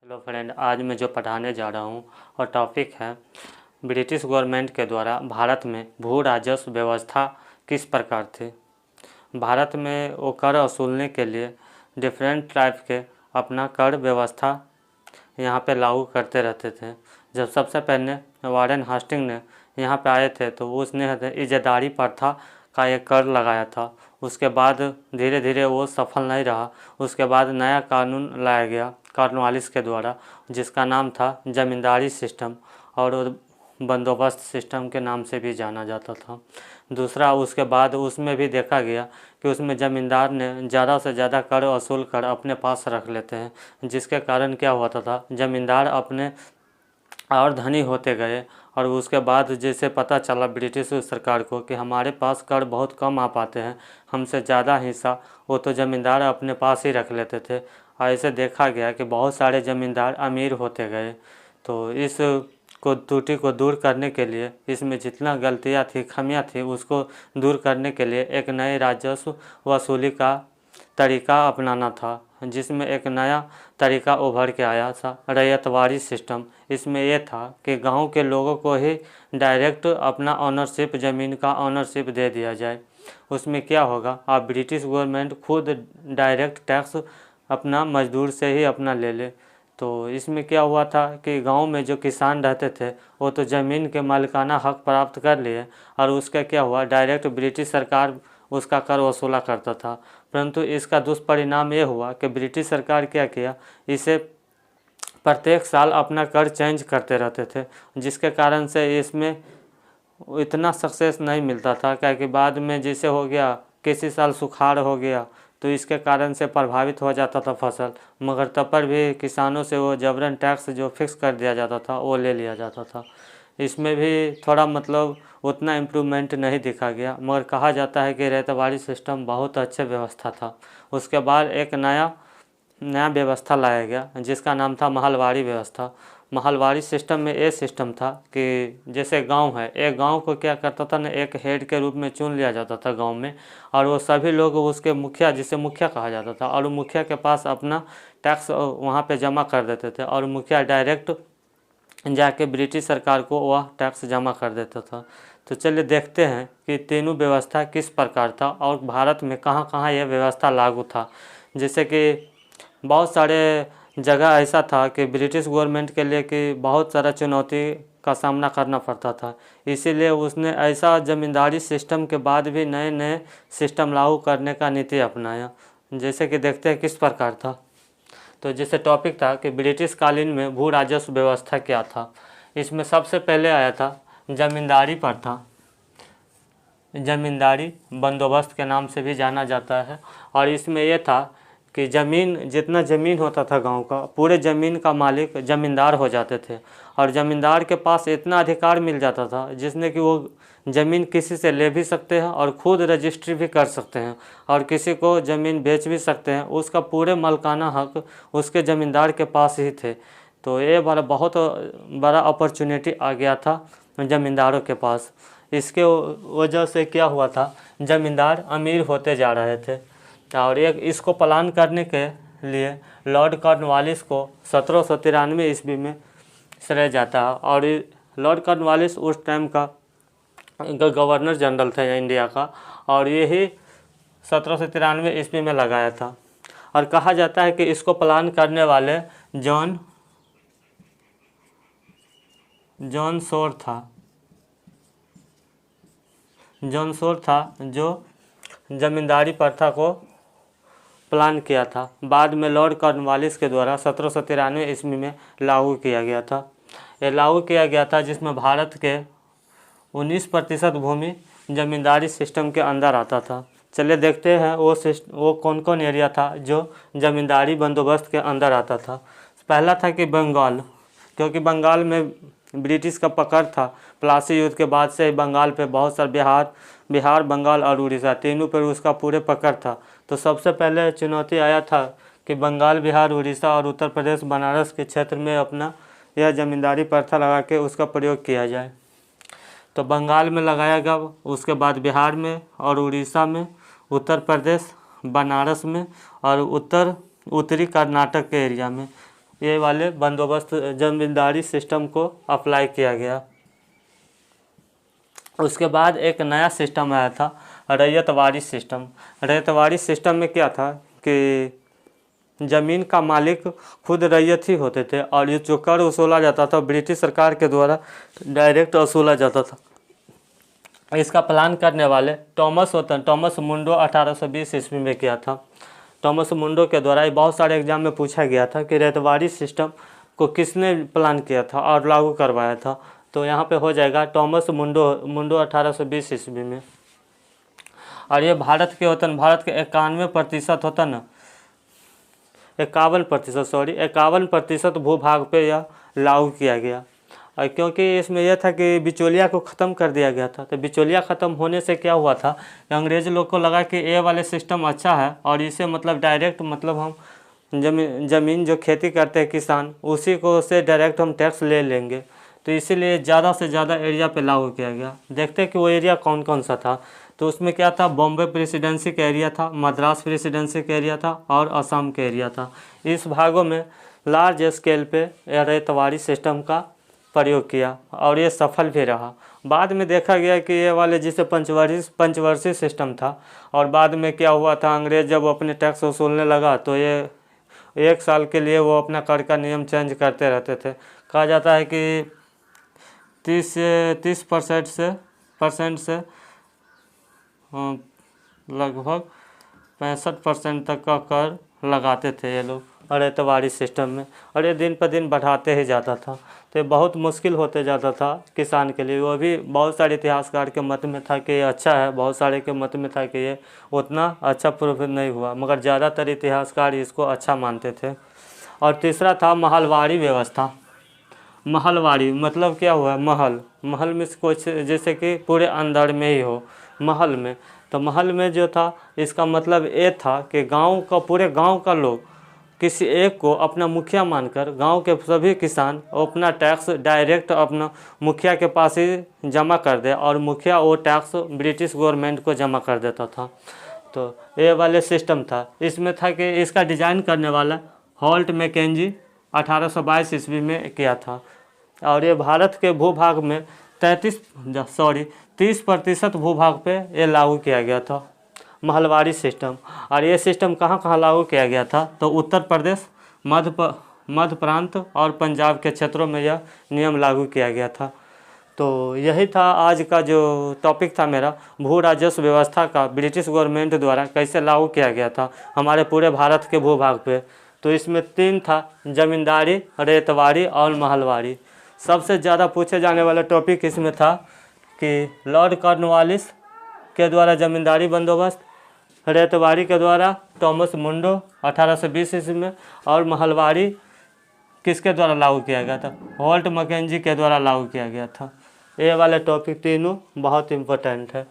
Hello friend, आज मैं जो पढ़ाने जा रहा हूँ और टॉपिक है ब्रिटिश गवर्नमेंट के द्वारा भारत में भू राजस्व व्यवस्था किस प्रकार थी। भारत में वो कर वसूलने के लिए डिफरेंट टाइप के अपना कर व्यवस्था यहाँ पे लागू करते रहते थे। जब सबसे पहले वारेन हास्टिंग ने यहाँ पे आए थे तो उसने इज़्ज़तदारी प्रथा का एक कर लगाया था। उसके बाद धीरे धीरे वो सफल नहीं रहा। उसके बाद नया कानून लाया गया कॉर्नवालिस के द्वारा, जिसका नाम था ज़मींदारी सिस्टम और बंदोबस्त सिस्टम के नाम से भी जाना जाता था। दूसरा, उसके बाद उसमें भी देखा गया कि उसमें ज़मींदार ने ज़्यादा से ज़्यादा कर वसूल कर अपने पास रख लेते हैं, जिसके कारण क्या होता था, ज़मींदार अपने और धनी होते गए। और उसके बाद जैसे पता चला ब्रिटिश सरकार को कि हमारे पास कर बहुत कम आ पाते हैं, हमसे ज़्यादा हिस्सा वो तो ज़मींदार अपने पास ही रख लेते थे। ऐसे देखा गया कि बहुत सारे ज़मींदार अमीर होते गए। तो इस त्रुटि को दूर करने के लिए, इसमें जितना गलतियाँ थी, खामियाँ थी, उसको दूर करने के लिए एक नए राजस्व वसूली का तरीका अपनाना था, जिसमें एक नया तरीका उभर के आया था, रैयतवारी सिस्टम। इसमें यह था कि गांव के लोगों को ही डायरेक्ट अपना ऑनरशिप, ज़मीन का ऑनरशिप दे दिया जाए। उसमें क्या होगा, आप ब्रिटिश गवर्नमेंट खुद डायरेक्ट टैक्स अपना मजदूर से ही अपना ले ले। तो इसमें क्या हुआ था कि गांव में जो किसान रहते थे वो तो ज़मीन के मालिकाना हक प्राप्त कर लिए, और उसका क्या हुआ, डायरेक्ट ब्रिटिश सरकार उसका कर वसूला करता था। परंतु इसका दुष्परिणाम ये हुआ कि ब्रिटिश सरकार क्या किया, इसे प्रत्येक साल अपना कर चेंज करते रहते थे, जिसके कारण से इसमें इतना सक्सेस नहीं मिलता था। क्योंकि बाद में जैसे हो गया, किसी साल सुखाड़ हो गया तो इसके कारण से प्रभावित हो जाता था फसल, मगर तब पर भी किसानों से वो जबरन टैक्स जो फिक्स कर दिया जाता था वो ले लिया जाता था। इसमें भी थोड़ा मतलब उतना इम्प्रूवमेंट नहीं दिखा गया, मगर कहा जाता है कि रैयतवारी सिस्टम बहुत अच्छे व्यवस्था था। उसके बाद एक नया व्यवस्था लाया गया जिसका नाम था महलवारी व्यवस्था। महलवारी सिस्टम में ये सिस्टम था कि जैसे गांव है, एक गांव को क्या करता था ना, एक हेड के रूप में चुन लिया जाता था गांव में, और वो सभी लोग उसके मुखिया, जिसे मुखिया कहा जाता था, और मुखिया के पास अपना टैक्स वहाँ पे जमा कर देते थे, और मुखिया डायरेक्ट जाके ब्रिटिश सरकार को वह टैक्स जमा कर देता था। तो चलिए देखते हैं कि तीनों व्यवस्था किस प्रकार था और भारत में कहाँ कहाँ यह व्यवस्था लागू था। जैसे कि बहुत सारे जगह ऐसा था कि ब्रिटिश गवर्नमेंट के लिए कि बहुत सारा चुनौती का सामना करना पड़ता था, इसीलिए उसने ऐसा ज़मींदारी सिस्टम के बाद भी नए नए सिस्टम लागू करने का नीति अपनाया। जैसे कि देखते हैं किस प्रकार था। तो जैसे टॉपिक था कि ब्रिटिश कालीन में भू राजस्व व्यवस्था क्या था। इसमें सबसे पहले आया था ज़मींदारी प्रथा, ज़मींदारी बंदोबस्त के नाम से भी जाना जाता है। और इसमें यह था कि ज़मीन, जितना ज़मीन होता था गांव का, पूरे ज़मीन का मालिक ज़मींदार हो जाते थे, और ज़मींदार के पास इतना अधिकार मिल जाता था जिसने कि वो ज़मीन किसी से ले भी सकते हैं और ख़ुद रजिस्ट्री भी कर सकते हैं, और किसी को ज़मीन बेच भी सकते हैं। उसका पूरे मालिकाना हक उसके ज़मींदार के पास ही थे। तो ये बहुत बड़ा अपॉर्चुनिटी आ गया था ज़मींदारों के पास। इसके वजह से क्या हुआ था, ज़मींदार अमीर होते जा रहे थे। और एक इसको प्लान करने के लिए लॉर्ड कॉर्नवालिस को 1793 ईस्वी में श्रेय जाता है, और लॉर्ड कॉर्नवालिस उस टाइम का गवर्नर जनरल था इंडिया का, और यही 1793 ईस्वी में लगाया था। और कहा जाता है कि इसको प्लान करने वाले जॉन शोर था जो ज़मींदारी प्रथा को प्लान किया था। बाद में लॉर्ड कॉर्नवालिस के द्वारा 1793 ईस्वी में लागू किया गया था। यह लागू किया गया था जिसमें भारत के 19% भूमि ज़मींदारी सिस्टम के अंदर आता था। चलिए देखते हैं वो कौन कौन एरिया था जो ज़मींदारी बंदोबस्त के अंदर आता था। पहला था कि बंगाल, क्योंकि बंगाल में ब्रिटिश का पकड़ था। प्लासी युद्ध के बाद से बंगाल पे बहुत सारे बिहार, बंगाल और उड़ीसा, तीनों पर उसका पूरे पकड़ था। तो सबसे पहले चुनौती आया था कि बंगाल, बिहार, उड़ीसा और उत्तर प्रदेश, बनारस के क्षेत्र में अपना यह ज़मींदारी प्रथा लगा के उसका प्रयोग किया जाए। तो बंगाल में लगाया गया, उसके बाद बिहार में और उड़ीसा में, उत्तर प्रदेश, बनारस में और उत्तरी कर्नाटक के एरिया में। ये वाले बंदोबस्त जमींदारी सिस्टम को अप्लाई किया गया। उसके बाद एक नया सिस्टम आया था रैयतवाड़ी सिस्टम। रैयतवाड़ी सिस्टम में क्या था कि ज़मीन का मालिक खुद रैयत ही होते थे और ये जो कर वसूला जाता था ब्रिटिश सरकार के द्वारा डायरेक्ट वसूला जाता था। इसका प्लान करने वाले टॉमस मुंडो 1820 ईस्वी में किया था। टॉमस मुंडो के द्वारा ये बहुत सारे एग्जाम में पूछा गया था कि रैयतवाड़ी सिस्टम को किसने प्लान किया था और लागू करवाया था। तो यहाँ पे हो जाएगा टॉमस मुंडो 1820 ईस्वी में। और ये भारत के 91% होता ना, 51% भूभाग पे यह लागू किया गया। और क्योंकि इसमें यह था कि बिचौलिया को ख़त्म कर दिया गया था, तो बिचौलिया ख़त्म होने से क्या हुआ था, अंग्रेज़ लोग को लगा कि ये वाले सिस्टम अच्छा है और इसे मतलब डायरेक्ट मतलब हम ज़मीन जो खेती करते हैं किसान उसी को से डायरेक्ट हम टैक्स ले लेंगे। तो इसीलिए ज़्यादा से ज़्यादा एरिया पे लागू किया गया। देखते हैं कि वो एरिया कौन कौन सा था। तो उसमें क्या था, बॉम्बे प्रेसिडेंसी का एरिया था, मद्रास प्रेसिडेंसी का एरिया था और असम का एरिया था। इस भागों में लार्ज स्केल पे रैयतवाड़ी सिस्टम का प्रयोग किया और ये सफल भी रहा। बाद में देखा गया कि ये वाले जिसे पंचवर्षीय सिस्टम था, और बाद में क्या हुआ था, अंग्रेज़ जब अपने टैक्स वसूलने लगा तो ये 1 साल के लिए वो अपना कर का नियम चेंज करते रहते थे। कहा जाता है कि 30% से लगभग 65% तक का कर लगाते थे ये लोग रैयतवाड़ी सिस्टम में, और ये दिन पर दिन बढ़ाते ही जाता था। तो ये बहुत मुश्किल होते जाता था किसान के लिए। वो भी बहुत सारे इतिहासकार के मत में था कि ये अच्छा है, बहुत सारे के मत में था कि ये उतना अच्छा प्रूफ नहीं हुआ, मगर ज़्यादातर इतिहासकार इसको अच्छा मानते थे। और तीसरा था महलवाड़ी व्यवस्था। महलवाड़ी मतलब क्या हुआ, महल में कुछ जैसे कि पूरे अंदर में ही हो महल में। तो महल में जो था इसका मतलब ये था कि पूरे गांव का लोग किसी एक को अपना मुखिया मानकर गांव के सभी किसान अपना टैक्स डायरेक्ट अपना मुखिया के पास ही जमा कर दे और मुखिया वो टैक्स ब्रिटिश गवर्नमेंट को जमा कर देता था। तो ये वाले सिस्टम था। इसमें था कि इसका डिज़ाइन करने वाला हॉल्ट मैकेंजी 1822 ईस्वी में किया था। और ये भारत के भूभाग में 30% भूभाग पे ये लागू किया गया था महलवाड़ी सिस्टम। और ये सिस्टम कहाँ कहाँ लागू किया गया था, तो उत्तर प्रदेश, मध्य प्रांत और पंजाब के क्षेत्रों में यह नियम लागू किया गया था। तो यही था आज का जो टॉपिक था मेरा, भू राजस्व व्यवस्था का ब्रिटिश गवर्नमेंट द्वारा कैसे लागू किया गया था हमारे पूरे भारत के भूभाग पे। तो इसमें 3 था, जमींदारी, रैयतवाड़ी और महलवाड़ी। सबसे ज़्यादा पूछे जाने वाला टॉपिक इसमें था कि लॉर्ड कॉर्नवालिस के द्वारा ज़मींदारी बंदोबस्त, रैयतवाड़ी के द्वारा टॉमस मुंडो 1820 ईस्वी में, और महलवाड़ी किसके द्वारा लागू किया गया था, हॉल्ट मैकेंजी के द्वारा लागू किया गया था। ये वाले टॉपिक तीनों बहुत इम्पोर्टेंट है।